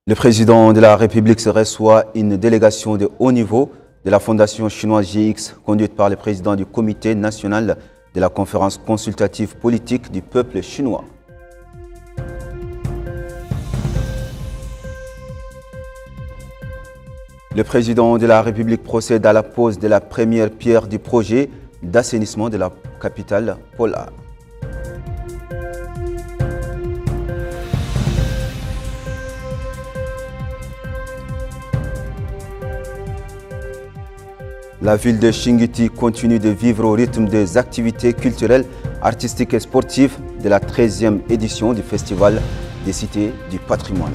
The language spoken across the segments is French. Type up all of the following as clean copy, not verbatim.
Le président de la République reçoit une délégation de haut niveau de la fondation chinoise GX, conduite par le président du comité national de la conférence consultative politique du peuple chinois. Le président de la République procède à la pose de la première pierre du projet d'assainissement de la capitale Pôle-A. La ville de Chinguitti continue de vivre au rythme des activités culturelles, artistiques et sportives de la 13e édition du Festival des cités du patrimoine.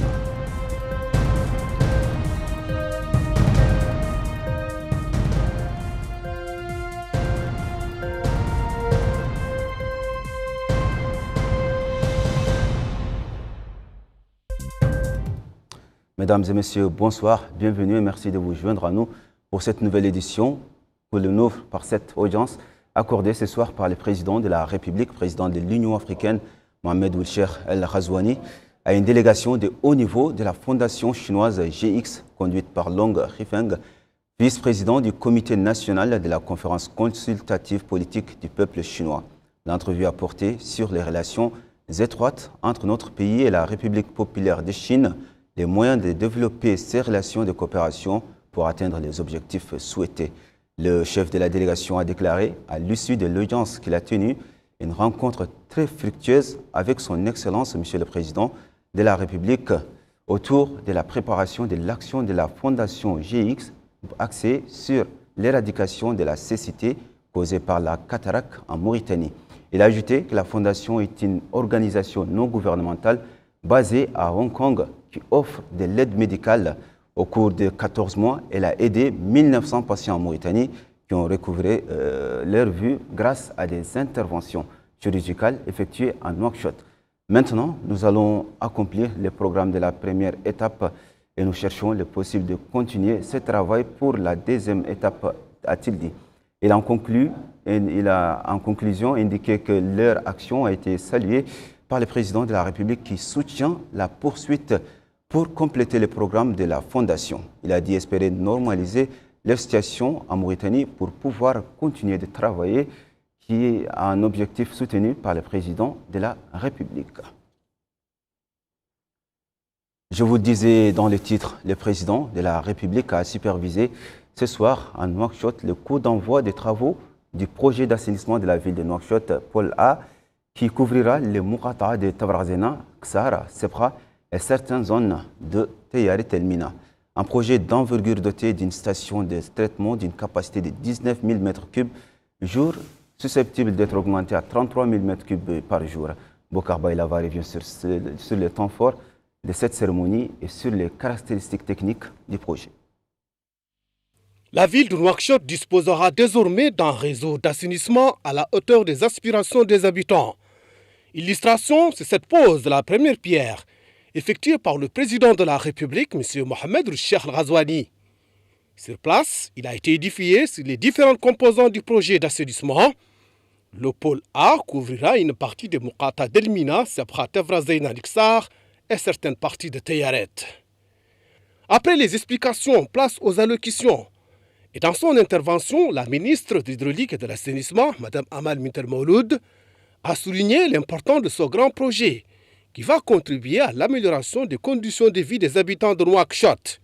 Mesdames et messieurs, bonsoir, bienvenue et merci de vous joindre à nous pour cette nouvelle édition que l'on ouvre par cette audience accordée ce soir par le président de la République, président de l'Union africaine, Mohamed Ould Cheikh El Ghazouani, à une délégation de haut niveau de la fondation chinoise GX, conduite par Long Xifeng, vice-président du comité national de la conférence consultative politique du peuple chinois. L'entrevue a porté sur les relations étroites entre notre pays et la République populaire de Chine, les moyens de développer ces relations de coopération pour atteindre les objectifs souhaités. Le chef de la délégation a déclaré, à l'issue de l'audience qu'il a tenue, une rencontre très fructueuse avec son Excellence, Monsieur le Président de la République, autour de la préparation de l'action de la Fondation GX axée sur l'éradication de la cécité causée par la cataracte en Mauritanie. Il a ajouté que la Fondation est une organisation non gouvernementale basée à Hong Kong qui offre de l'aide médicale. Au cours de 14 mois, elle a aidé 1900 patients en Mauritanie qui ont recouvré leur vue grâce à des interventions chirurgicales effectuées en Nouakchott. Maintenant, nous allons accomplir le programme de la première étape et nous cherchons le possible de continuer ce travail pour la deuxième étape, a-t-il dit. Il a en conclusion indiqué que leur action a été saluée par le président de la République qui soutient la poursuite pour compléter le programme de la Fondation. Il a dit espérer normaliser leur situation en Mauritanie pour pouvoir continuer de travailler, qui est un objectif soutenu par le président de la République. Je vous disais dans le titre, le président de la République a supervisé ce soir à Nouakchott le coup d'envoi des travaux du projet d'assainissement de la ville de Nouakchott, Pôle-A, qui couvrira les Moukata de Tavrazena, Ksara, Sepra, et certaines zones de Teyari Telmina. Un projet d'envergure doté d'une station de traitement d'une capacité de 19 000 m3 jour, susceptible d'être augmenté à 33 000 m3 par jour. Bokar Bailava revient sur le temps fort de cette cérémonie et sur les caractéristiques techniques du projet. La ville de Nouakchott disposera désormais d'un réseau d'assainissement à la hauteur des aspirations des habitants. Illustration, c'est cette pose de la première pierre effectué par le président de la République, M. Mohamed Ould Cheikh El Ghazouani. Sur place, il a été édifié sur les différents composants du projet d'assainissement. Le pôle A couvrira une partie de Moukata Delmina, Sepra Tavrazena Nixar et certaines parties de Teyaret. Après les explications, place aux allocutions. Et dans son intervention, la ministre de l'Hydraulique et de l'Assainissement, Mme Amal Minter Mouloud, a souligné l'importance de ce grand projet qui va contribuer à l'amélioration des conditions de vie des habitants de Nouakchott.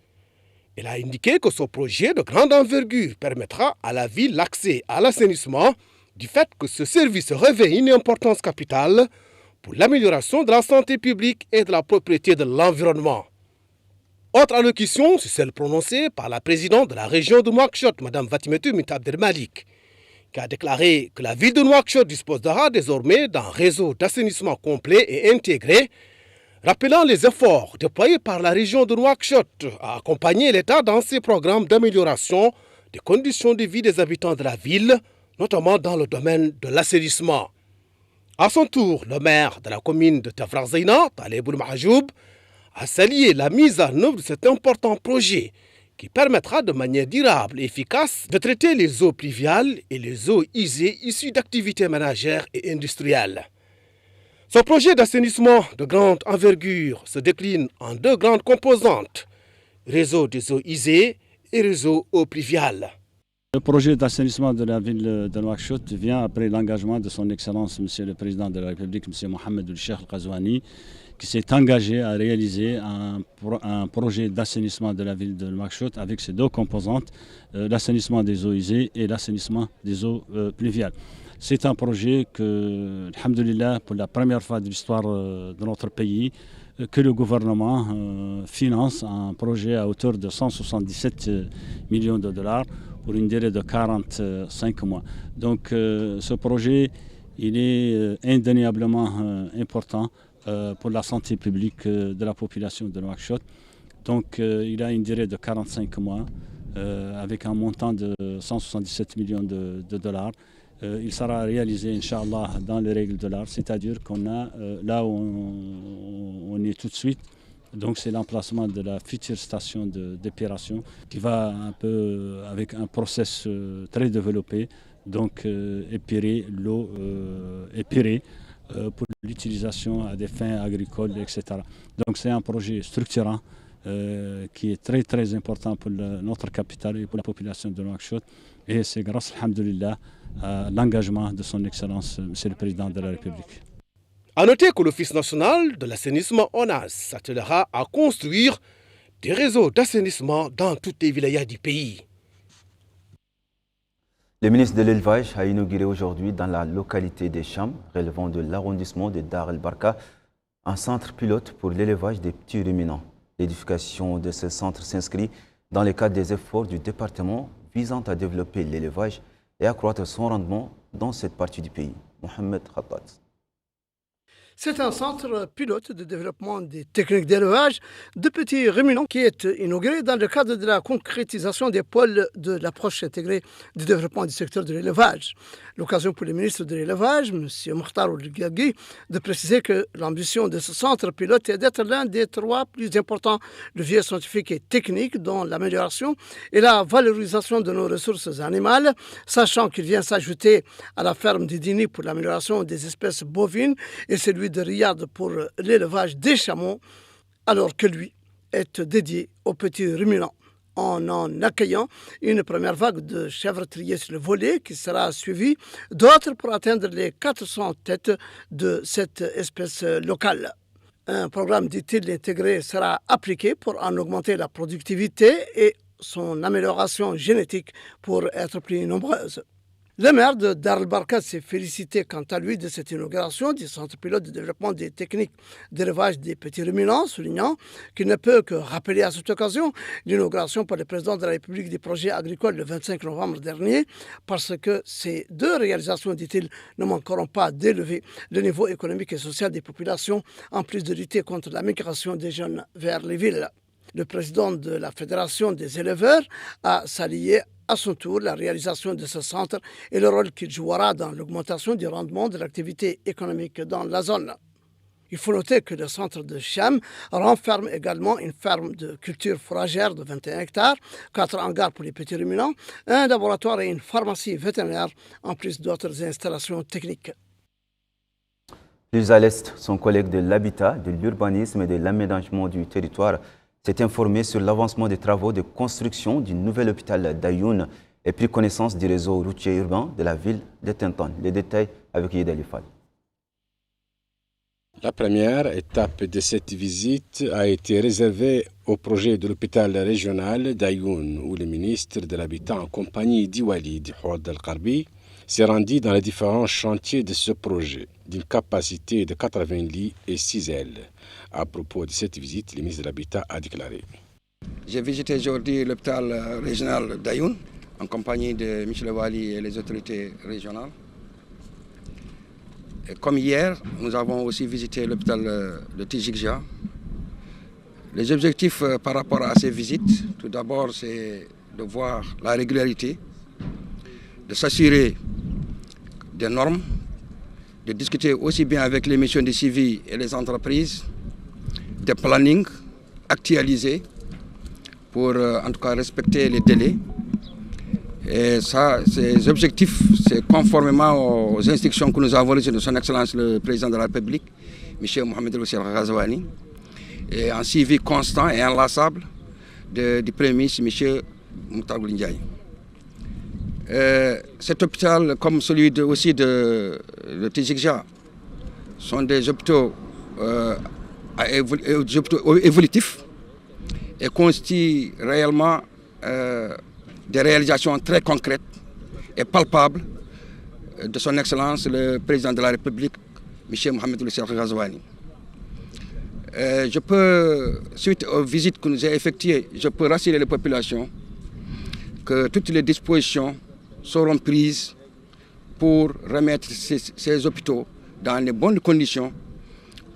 Elle a indiqué que ce projet de grande envergure permettra à la ville l'accès à l'assainissement du fait que ce service revêt une importance capitale pour l'amélioration de la santé publique et de la propriété de l'environnement. Autre allocution, c'est celle prononcée par la présidente de la région de Nouakchott, Mme Fatimetou Binta Abdelmalik, qui a déclaré que la ville de Nouakchott disposera désormais d'un réseau d'assainissement complet et intégré, rappelant les efforts déployés par la région de Nouakchott à accompagner l'État dans ses programmes d'amélioration des conditions de vie des habitants de la ville, notamment dans le domaine de l'assainissement. À son tour, le maire de la commune de Tavrazena, Taleb Ould Mahajoub, a salué la mise en œuvre de cet important projet qui permettra de manière durable et efficace de traiter les eaux pluviales et les eaux usées issues d'activités ménagères et industrielles. Ce projet d'assainissement de grande envergure se décline en deux grandes composantes, réseau des eaux usées et réseau eau pluviale. Le projet d'assainissement de la ville de Nouakchott vient après l'engagement de son Excellence, Monsieur le Président de la République, Monsieur Mohamed El-Cheikh El-Ghazouani, qui s'est engagé à réaliser un projet d'assainissement de la ville de Nouakchott avec ces deux composantes, l'assainissement des eaux usées et l'assainissement des eaux pluviales. C'est un projet que, alhamdoulilah, pour la première fois de l'histoire de notre pays, que le gouvernement finance un projet à hauteur de 177 millions de dollars pour une durée de 45 mois. Donc ce projet, il est indéniablement important pour la santé publique de la population de Nouakchott. Donc il a une durée de 45 mois avec un montant de 177 millions de dollars. Il sera réalisé, Inch'Allah, dans les règles de l'art, c'est-à-dire qu'on a là où on est tout de suite. Donc c'est l'emplacement de la future station d'épuration qui va un peu avec un process très développé, donc épurer l'eau épurée pour l'utilisation à des fins agricoles, etc. Donc c'est un projet structurant qui est très très important pour notre capitale et pour la population de Nouakchott. Et c'est grâce, alhamdoulilah, à l'engagement de son Excellence, Monsieur le Président de la République. A noter que l'Office national de l'assainissement ONAS s'attellera à construire des réseaux d'assainissement dans toutes les vilayas du pays. Le ministre de l'Élevage a inauguré aujourd'hui dans la localité des Cham, relevant de l'arrondissement de Dar el-Barka, un centre pilote pour l'élevage des petits ruminants. L'édification de ce centre s'inscrit dans le cadre des efforts du département visant à développer l'élevage et accroître son rendement dans cette partie du pays. Mohamed Khattat. C'est un centre pilote de développement des techniques d'élevage de petits ruminants qui est inauguré dans le cadre de la concrétisation des pôles de l'approche intégrée du développement du secteur de l'élevage. L'occasion pour le ministre de l'Élevage, M. Mokhtar Ould-Ghagui, de préciser que l'ambition de ce centre pilote est d'être l'un des trois plus importants leviers scientifiques et techniques dans l'amélioration et la valorisation de nos ressources animales, sachant qu'il vient s'ajouter à la ferme de Dini pour l'amélioration des espèces bovines et celui de Riyad pour l'élevage des chameaux, alors que lui est dédié aux petits ruminants, en accueillant une première vague de chèvres triées sur le volet qui sera suivie d'autres pour atteindre les 400 têtes de cette espèce locale. Un programme, dit-il, intégré sera appliqué pour en augmenter la productivité et son amélioration génétique pour être plus nombreuse. Le maire de Dar el-Barka s'est félicité quant à lui de cette inauguration du centre pilote de développement des techniques d'élevage des petits ruminants, soulignant qu'il ne peut que rappeler à cette occasion l'inauguration par le président de la République des projets agricoles le 25 novembre dernier, parce que ces deux réalisations, dit-il, ne manqueront pas d'élever le niveau économique et social des populations, en plus de lutter contre la migration des jeunes vers les villes. Le président de la Fédération des éleveurs a salué à son tour la réalisation de ce centre et le rôle qu'il jouera dans l'augmentation du rendement de l'activité économique dans la zone. Il faut noter que le centre de Cham renferme également une ferme de culture fourragère de 21 hectares, 4 hangars pour les petits ruminants, un laboratoire et une pharmacie vétérinaire, en plus d'autres installations techniques. Plus à l'est, son collègue de l'habitat, de l'urbanisme et de l'aménagement du territoire s'est informé sur l'avancement des travaux de construction du nouvel hôpital d'Ayoun et pris connaissance du réseau routier urbain de la ville de Tintan. Les détails avec Yed Alifal. La première étape de cette visite a été réservée au projet de l'hôpital régional d'Ayoun, où le ministre de l'Habitat, en compagnie d'Iwalid Houad Al-Qarbi, s'est rendu dans les différents chantiers de ce projet, d'une capacité de 80 lits et 6 ailes. À propos de cette visite, le ministre de l'Habitat a déclaré: J'ai visité aujourd'hui l'hôpital régional d'Ayoun, en compagnie de Michel Wali et les autorités régionales. Et comme hier, nous avons aussi visité l'hôpital de Tijikja. Les objectifs par rapport à ces visites, tout d'abord, c'est de voir la régularité, de s'assurer des normes, de discuter aussi bien avec les missions de suivi et les entreprises, des plannings actualisés pour en tout cas respecter les délais. Et ça, ces objectifs, c'est conformément aux instructions que nous avons reçues de son Excellence le Président de la République, M. Mohamed El Ghazouani, et en suivi constant et inlassable du Premier ministre, M. Mokhtar Ndiaye. Cet hôpital, comme celui aussi de Tijikja, sont des hôpitaux évolutifs et constituent réellement des réalisations très concrètes et palpables de son Excellence le Président de la République, M. Mohamed El Ghazouani. Je peux, suite aux visites que nous avons effectuées, je peux rassurer les populations que toutes les dispositions seront prises pour remettre ces hôpitaux dans les bonnes conditions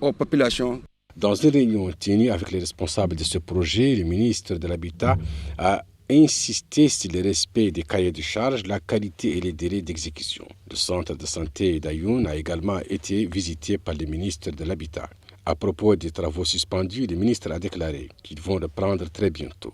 aux populations. Dans une réunion tenue avec les responsables de ce projet, le ministre de l'Habitat a insisté sur le respect des cahiers de charges, la qualité et les délais d'exécution. Le centre de santé d'Ayoun a également été visité par le ministre de l'Habitat. À propos des travaux suspendus, le ministre a déclaré qu'ils vont reprendre très bientôt.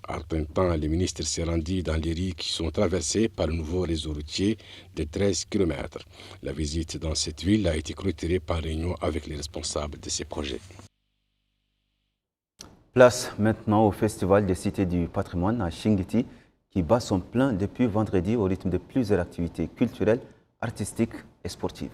En même temps, le ministre s'est rendu dans les rues qui sont traversées par le nouveau réseau routier de 13 km. La visite dans cette ville a été clôturée par réunion avec les responsables de ces projets. Place maintenant au Festival des Cités du Patrimoine à Chinguitti qui bat son plein depuis vendredi au rythme de plusieurs activités culturelles, artistiques et sportives.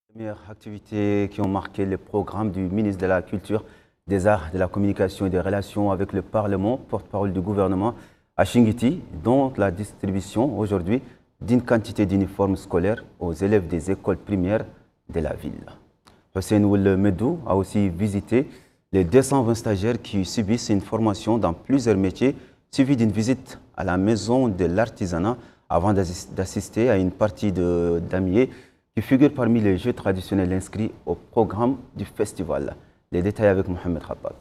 Premières activités qui ont marqué le programme du ministre de la Culture, des Arts, de la Communication et des Relations avec le Parlement, porte-parole du gouvernement à Chinguitti, dont la distribution aujourd'hui d'une quantité d'uniformes scolaires aux élèves des écoles primaires de la ville. Hussein Ould Medou a aussi visité les 220 stagiaires qui subissent une formation dans plusieurs métiers, suivie d'une visite à la maison de l'artisanat avant d'assister à une partie de damier qui figure parmi les jeux traditionnels inscrits au programme du festival. Les détails avec Mohamed Khabbab.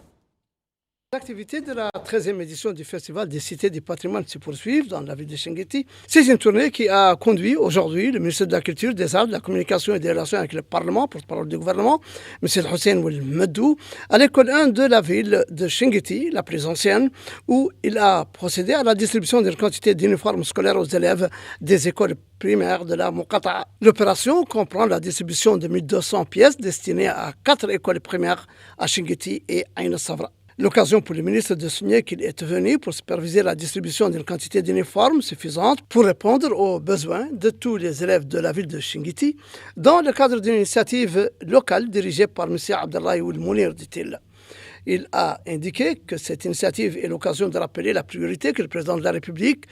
Les activités de la 13e édition du Festival des Cités du Patrimoine se poursuivent dans la ville de Chinguitti. C'est une tournée qui a conduit aujourd'hui le ministre de la Culture, des Arts, de la Communication et des Relations avec le Parlement, porte-parole du gouvernement, M. Hussein Ould Medou, à l'école 1 de la ville de Chinguitti, la plus ancienne, où il a procédé à la distribution d'une quantité d'uniformes scolaires aux élèves des écoles primaires de la Muqata'a. L'opération comprend la distribution de 1200 pièces destinées à 4 écoles primaires à Chinguitti et Aïn Savra. L'occasion pour le ministre de souligner qu'il est venu pour superviser la distribution d'une quantité d'uniformes suffisante pour répondre aux besoins de tous les élèves de la ville de Chinguitti dans le cadre d'une initiative locale dirigée par M. Abdallahi Ould Mounir, dit-il. Il a indiqué que cette initiative est l'occasion de rappeler la priorité que le président de la République,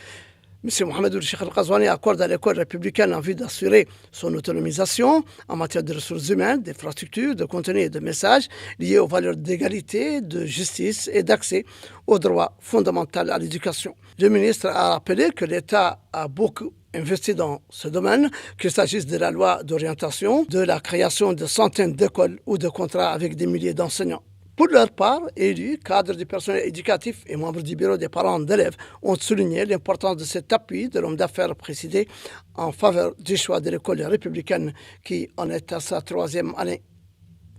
M. Mohamed El Ghazouani, accorde à l'école républicaine en vue d'assurer son autonomisation en matière de ressources humaines, d'infrastructures, de contenu et de messages liés aux valeurs d'égalité, de justice et d'accès aux droits fondamentaux à l'éducation. Le ministre a rappelé que l'État a beaucoup investi dans ce domaine, qu'il s'agisse de la loi d'orientation, de la création de centaines d'écoles ou de contrats avec des milliers d'enseignants. Pour leur part, élus, cadres du personnel éducatif et membres du bureau des parents d'élèves ont souligné l'importance de cet appui de l'homme d'affaires précédé en faveur du choix de l'école républicaine qui en est à sa 3e année.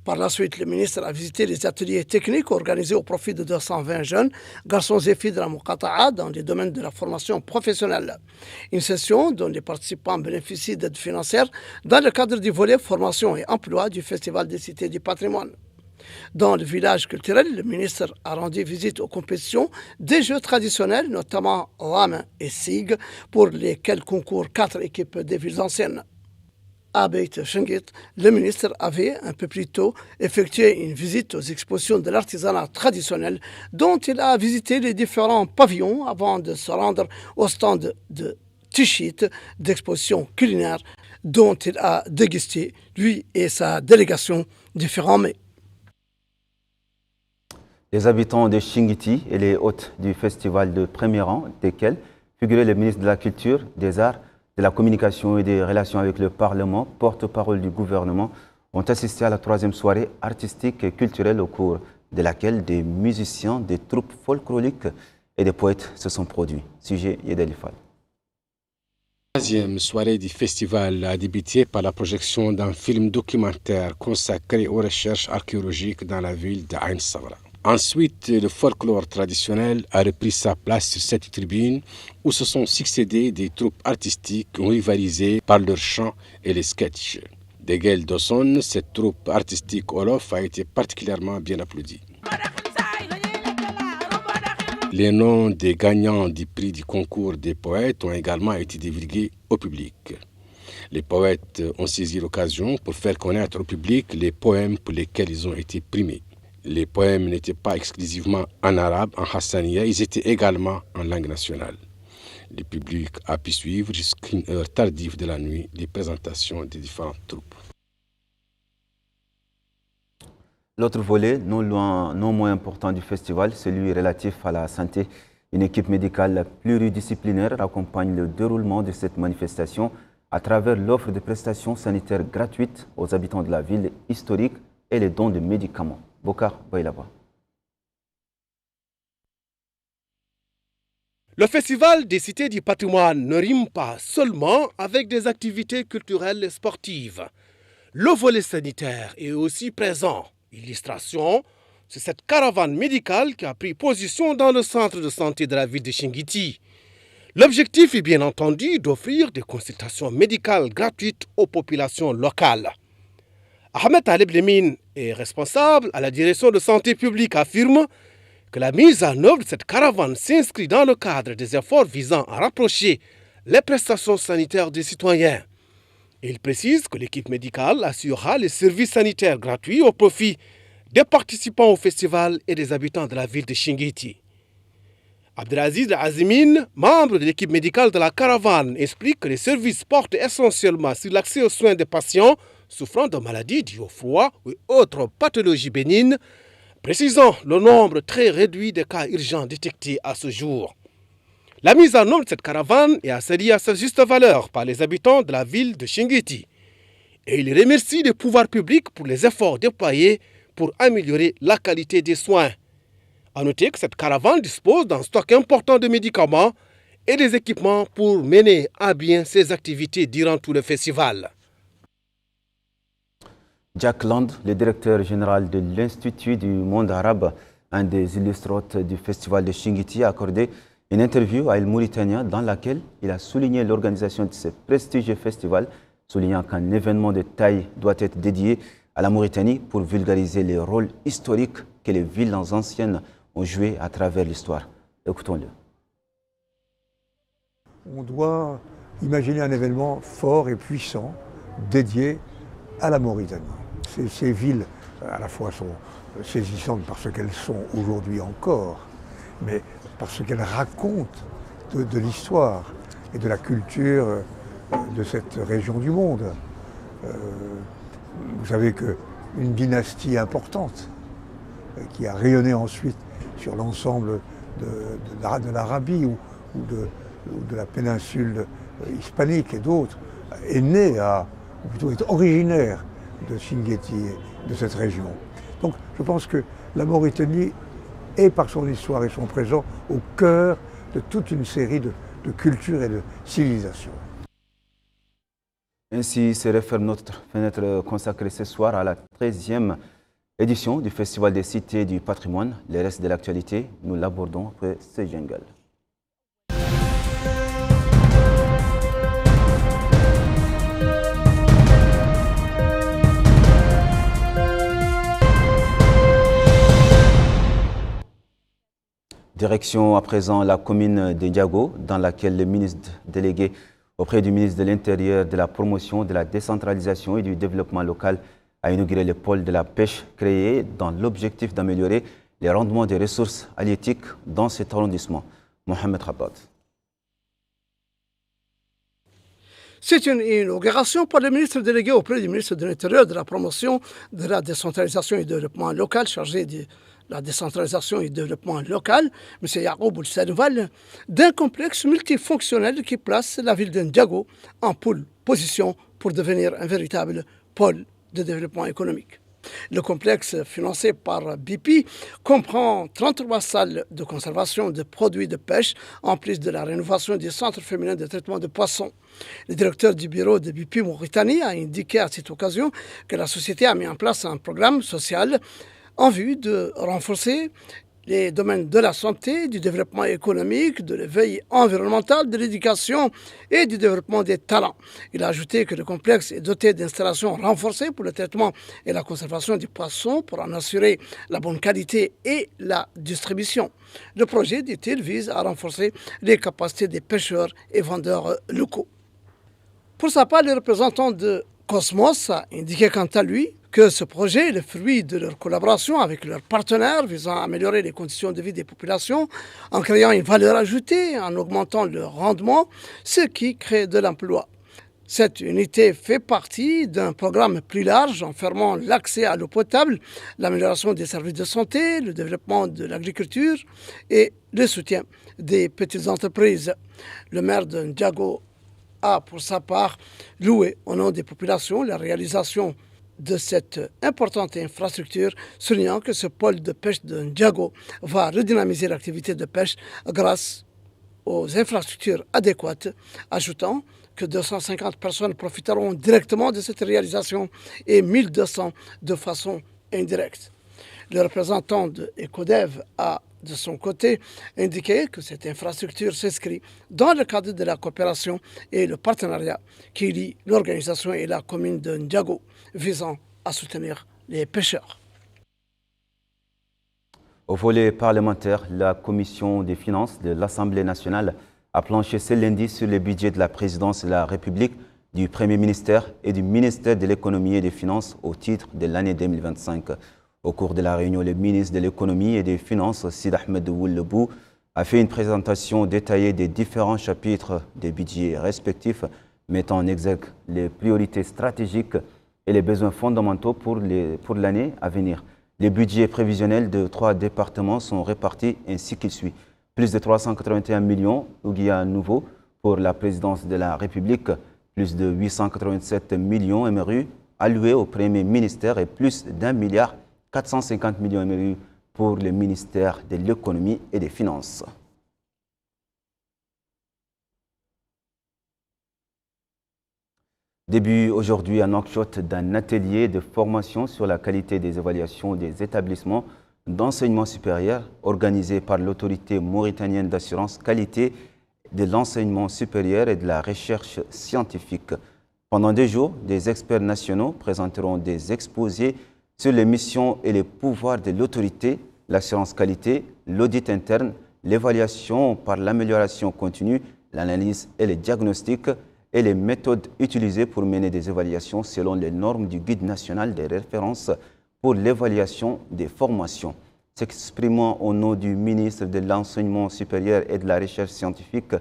Par la suite, le ministre a visité les ateliers techniques organisés au profit de 220 jeunes, garçons et filles de la Muqata'a dans les domaines de la formation professionnelle. Une session dont les participants bénéficient d'aides financières dans le cadre du volet formation et emploi du Festival des Cités du Patrimoine. Dans le village culturel, le ministre a rendu visite aux compétitions des jeux traditionnels, notamment Rame et Sig, pour lesquels concourent 4 équipes des villes anciennes. À Beit Chinguit, le ministre avait un peu plus tôt effectué une visite aux expositions de l'artisanat traditionnel dont il a visité les différents pavillons avant de se rendre au stand de Tichit d'exposition culinaire dont il a dégusté, lui et sa délégation, différents mets. Les habitants de Chinguitti et les hôtes du festival de premier rang, desquels figurait le ministre de la Culture, des Arts, de la Communication et des Relations avec le Parlement, porte-parole du gouvernement, ont assisté à la 3e soirée artistique et culturelle au cours de laquelle des musiciens, des troupes folkloriques et des poètes se sont produits. Sujet Yedel Fall. La troisième soirée du festival a débuté par la projection d'un film documentaire consacré aux recherches archéologiques dans la ville d'Ain Sabra. Ensuite, le folklore traditionnel a repris sa place sur cette tribune où se sont succédés des troupes artistiques qui ont rivalisé par leurs chants et les sketchs. Degel Dosson, cette troupe artistique Olof, a été particulièrement bien applaudie. Les noms des gagnants du prix du concours des poètes ont également été divulgués au public. Les poètes ont saisi l'occasion pour faire connaître au public les poèmes pour lesquels ils ont été primés. Les poèmes n'étaient pas exclusivement en arabe, en hassaniya, ils étaient également en langue nationale. Le public a pu suivre jusqu'à une heure tardive de la nuit les présentations des différentes troupes. L'autre volet, non moins important du festival, celui relatif à la santé. Une équipe médicale pluridisciplinaire accompagne le déroulement de cette manifestation à travers l'offre de prestations sanitaires gratuites aux habitants de la ville historique et les dons de médicaments. Bokar Bailaba. Le festival des cités du patrimoine ne rime pas seulement avec des activités culturelles et sportives. Le volet sanitaire est aussi présent. Illustration, c'est cette caravane médicale qui a pris position dans le centre de santé de la ville de Chinguitti. L'objectif est bien entendu d'offrir des consultations médicales gratuites aux populations locales. Ahmed Taleb Lemine est responsable à la direction de santé publique, affirme que la mise en œuvre de cette caravane s'inscrit dans le cadre des efforts visant à rapprocher les prestations sanitaires des citoyens. Il précise que l'équipe médicale assurera les services sanitaires gratuits au profit des participants au festival et des habitants de la ville de Chinguitti. Abdelaziz Azimine, membre de l'équipe médicale de la caravane, explique que les services portent essentiellement sur l'accès aux soins des patients souffrant de maladies dues au froid ou autres pathologies bénignes, précisant le nombre très réduit de cas urgents détectés à ce jour. La mise en œuvre de cette caravane est assaillie à sa juste valeur par les habitants de la ville de Chinguitti. Et il remercie les pouvoirs publics pour les efforts déployés pour améliorer la qualité des soins. A noter que cette caravane dispose d'un stock important de médicaments et des équipements pour mener à bien ses activités durant tout le festival. Jack Land, le directeur général de l'Institut du monde arabe, un des illustres du festival de Chinguitti, a accordé une interview à El Mauritania dans laquelle il a souligné l'organisation de ce prestigieux festival, soulignant qu'un événement de taille doit être dédié à la Mauritanie pour vulgariser les rôles historiques que les villes anciennes ont joués à travers l'histoire. Écoutons-le. On doit imaginer un événement fort et puissant dédié à la Mauritanie. Ces villes, à la fois, sont saisissantes parce qu'elles sont aujourd'hui encore, mais parce qu'elles racontent de l'histoire et de la culture de cette région du monde. Vous savez qu'une dynastie importante qui a rayonné ensuite sur l'ensemble de l'Arabie ou de la péninsule hispanique et d'autres, est née ou plutôt est originaire de Chinguitti, de cette région. Donc je pense que la Mauritanie est, par son histoire et son présent, au cœur de toute une série de cultures et de civilisations. Ainsi se referme notre fenêtre consacrée ce soir à la 13e édition du Festival des cités du patrimoine. Le reste de l'actualité, nous l'abordons après ce jingle. Direction à présent la commune de Diago, dans laquelle le ministre délégué auprès du ministre de l'Intérieur, de la promotion, de la décentralisation et du développement local a inauguré le pôle de la pêche créé dans l'objectif d'améliorer les rendements des ressources halieutiques dans cet arrondissement. Mohamed Rabad. C'est une inauguration par le ministre délégué auprès du ministre de l'Intérieur, de la promotion, de la décentralisation et du développement local, chargé de la décentralisation et du développement local, M. Yacoub Oul-Sadval, d'un complexe multifonctionnel qui place la ville de Ndiago en pole position pour devenir un véritable pôle de développement économique. Le complexe financé par BP comprend 33 salles de conservation de produits de pêche, en plus de la rénovation du centre féminin de traitement de poissons. Le directeur du bureau de BP Mauritanie a indiqué à cette occasion que la société a mis en place un programme social en vue de renforcer les domaines de la santé, du développement économique, de l'éveil environnemental, de l'éducation et du développement des talents. Il a ajouté que le complexe est doté d'installations renforcées pour le traitement et la conservation du poisson pour en assurer la bonne qualité et la distribution. Le projet, dit-il, vise à renforcer les capacités des pêcheurs et vendeurs locaux. Pour sa part, le représentant de Cosmos a indiqué quant à lui que ce projet est le fruit de leur collaboration avec leurs partenaires visant à améliorer les conditions de vie des populations en créant une valeur ajoutée, en augmentant le rendement, ce qui crée de l'emploi. Cette unité fait partie d'un programme plus large enfermant l'accès à l'eau potable, l'amélioration des services de santé, le développement de l'agriculture et le soutien des petites entreprises. Le maire de Ndiago a, pour sa part, loué au nom des populations la réalisation de cette importante infrastructure, soulignant que ce pôle de pêche de Ndiago va redynamiser l'activité de pêche grâce aux infrastructures adéquates, ajoutant que 250 personnes profiteront directement de cette réalisation et 1200 de façon indirecte. Le représentant de Ecodev a, de son côté, indiqué que cette infrastructure s'inscrit dans le cadre de la coopération et le partenariat qui lie l'organisation et la commune de Ndiago, visant à soutenir les pêcheurs. Au volet parlementaire, la Commission des finances de l'Assemblée nationale a planché ce lundi sur le budget de la présidence de la République, du Premier ministère et du ministère de l'économie et des finances au titre de l'année 2025. Au cours de la réunion, le ministre de l'économie et des finances, Sid Ahmed Ouellebou, a fait une présentation détaillée des différents chapitres des budgets respectifs, mettant en exergue les priorités stratégiques et les besoins fondamentaux pour l'année à venir. Les budgets prévisionnels de 3 départements sont répartis ainsi qu'il suit. Plus de 381 millions Ouguiya nouveaux pour la présidence de la République, plus de 887 millions MRU alloués au Premier ministère et plus d'1 milliard 450 millions MRU pour le ministère de l'économie et des finances. Début aujourd'hui à Nouakchott d'un atelier de formation sur la qualité des évaluations des établissements d'enseignement supérieur organisé par l'autorité mauritanienne d'assurance qualité de l'enseignement supérieur et de la recherche scientifique. Pendant 2 jours, des experts nationaux présenteront des exposés sur les missions et les pouvoirs de l'autorité, l'assurance qualité, l'audit interne, l'évaluation par l'amélioration continue, l'analyse et le diagnostic et les méthodes utilisées pour mener des évaluations selon les normes du Guide national des références pour l'évaluation des formations. S'exprimant au nom du ministre de l'Enseignement supérieur et de la Recherche scientifique,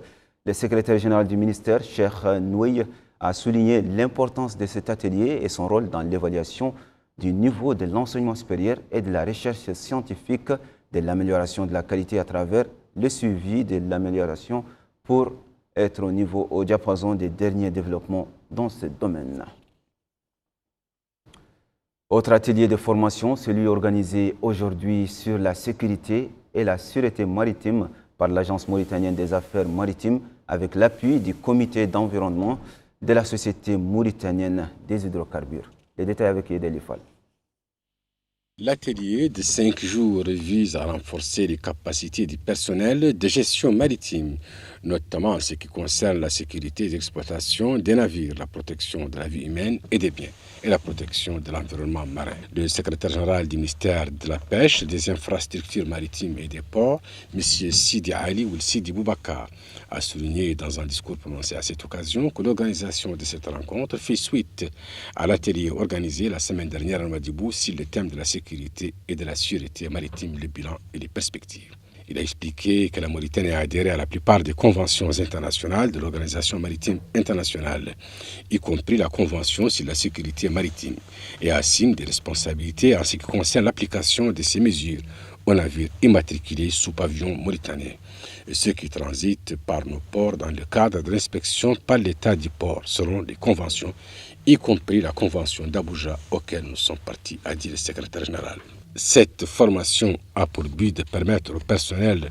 le secrétaire général du ministère, Cheikh Nouy, a souligné l'importance de cet atelier et son rôle dans l'évaluation du niveau de l'enseignement supérieur et de la recherche scientifique, de l'amélioration de la qualité à travers le suivi de l'amélioration pour être au diapason des derniers développements dans ce domaine. Autre atelier de formation, celui organisé aujourd'hui sur la sécurité et la sûreté maritime par l'Agence mauritanienne des affaires maritimes avec l'appui du comité d'environnement de la Société mauritanienne des hydrocarbures. Les détails avec Yedel Ifal. L'atelier de 5 jours vise à renforcer les capacités du personnel de gestion maritime, notamment en ce qui concerne la sécurité d'exploitation des navires, la protection de la vie humaine et des biens et la protection de l'environnement marin. Le secrétaire général du ministère de la Pêche, des infrastructures maritimes et des ports, M. Sidi Ali ou Sidi Boubacar, a souligné dans un discours prononcé à cette occasion que l'organisation de cette rencontre fait suite à l'atelier organisé la semaine dernière à Nouadhibou sur le thème de la sécurité et de la sûreté maritime, le bilan et les perspectives. Il a expliqué que la Mauritanie a adhéré à la plupart des conventions internationales de l'Organisation maritime internationale, y compris la Convention sur la sécurité maritime, et assume des responsabilités en ce qui concerne l'application de ces mesures aux navires immatriculés sous pavillon mauritanien, et ceux qui transitent par nos ports dans le cadre de l'inspection par l'État du port, selon les conventions, y compris la convention d'Abuja auquel nous sommes partis, a dit le secrétaire général. Cette formation a pour but de permettre au personnel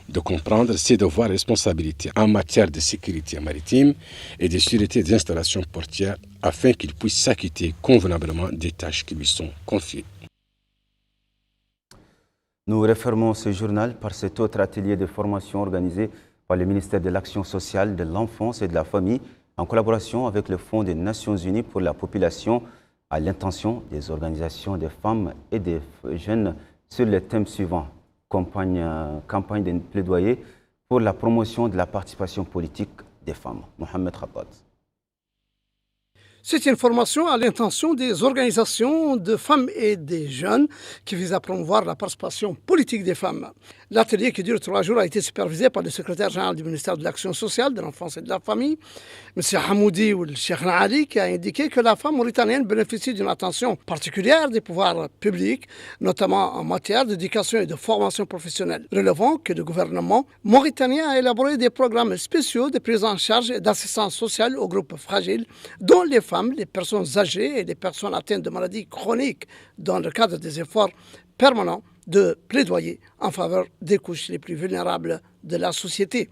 de comprendre ses devoirs et responsabilités en matière de sécurité maritime et de sûreté des installations portières afin qu'il puisse s'acquitter convenablement des tâches qui lui sont confiées. Nous refermons ce journal par cet autre atelier de formation organisé par le ministère de l'Action sociale, de l'enfance et de la famille en collaboration avec le Fonds des Nations Unies pour la population à l'intention des organisations des femmes et des jeunes sur le thème suivant. Campagne de plaidoyer pour la promotion de la participation politique des femmes. Mohamed Khattad. C'est une formation à l'intention des organisations de femmes et des jeunes qui vise à promouvoir la participation politique des femmes. L'atelier qui dure 3 jours a été supervisé par le secrétaire général du ministère de l'Action sociale, de l'enfance et de la famille, M. Hamoudi ou le Cheikh Ali, qui a indiqué que la femme mauritanienne bénéficie d'une attention particulière des pouvoirs publics, notamment en matière d'éducation et de formation professionnelle, relevant que le gouvernement mauritanien a élaboré des programmes spéciaux de prise en charge et d'assistance sociale aux groupes fragiles, dont les femmes, les personnes âgées et les personnes atteintes de maladies chroniques dans le cadre des efforts permanents de plaidoyer en faveur des couches les plus vulnérables de la société.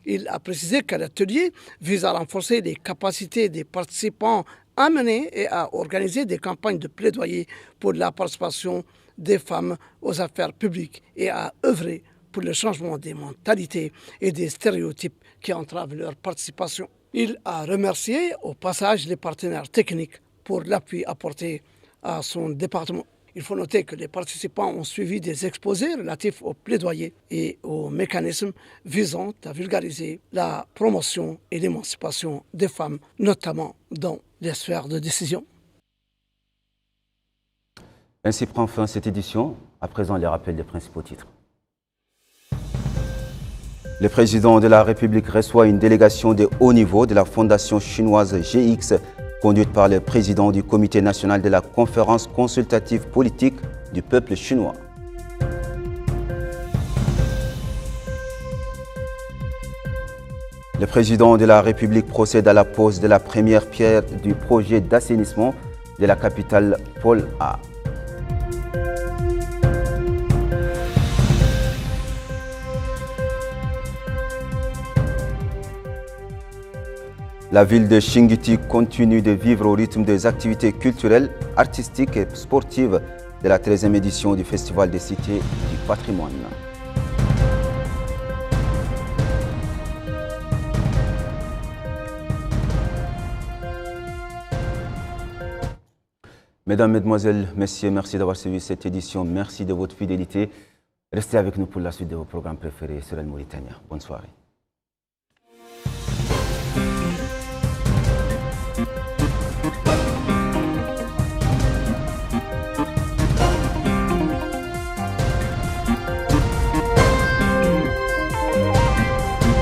Il a précisé que l'atelier vise à renforcer les capacités des participants à mener et à organiser des campagnes de plaidoyer pour la participation des femmes aux affaires publiques et à œuvrer pour le changement des mentalités et des stéréotypes qui entravent leur participation. Il a remercié au passage les partenaires techniques pour l'appui apporté à son département. Il faut noter que les participants ont suivi des exposés relatifs au plaidoyer et aux mécanismes visant à vulgariser la promotion et l'émancipation des femmes, notamment dans les sphères de décision. Ainsi prend fin cette édition. À présent, les rappels des principaux titres. Le président de la République reçoit une délégation de haut niveau de la fondation chinoise GX, conduite par le président du Comité national de la conférence consultative politique du peuple chinois. Le président de la République procède à la pose de la première pierre du projet d'assainissement de la capitale Pôle A. La ville de Chinguitti continue de vivre au rythme des activités culturelles, artistiques et sportives de la 13e édition du Festival des cités du patrimoine. Mesdames, Mesdemoiselles, Messieurs, merci d'avoir suivi cette édition. Merci de votre fidélité. Restez avec nous pour la suite de vos programmes préférés sur El Mauritania. Bonne soirée.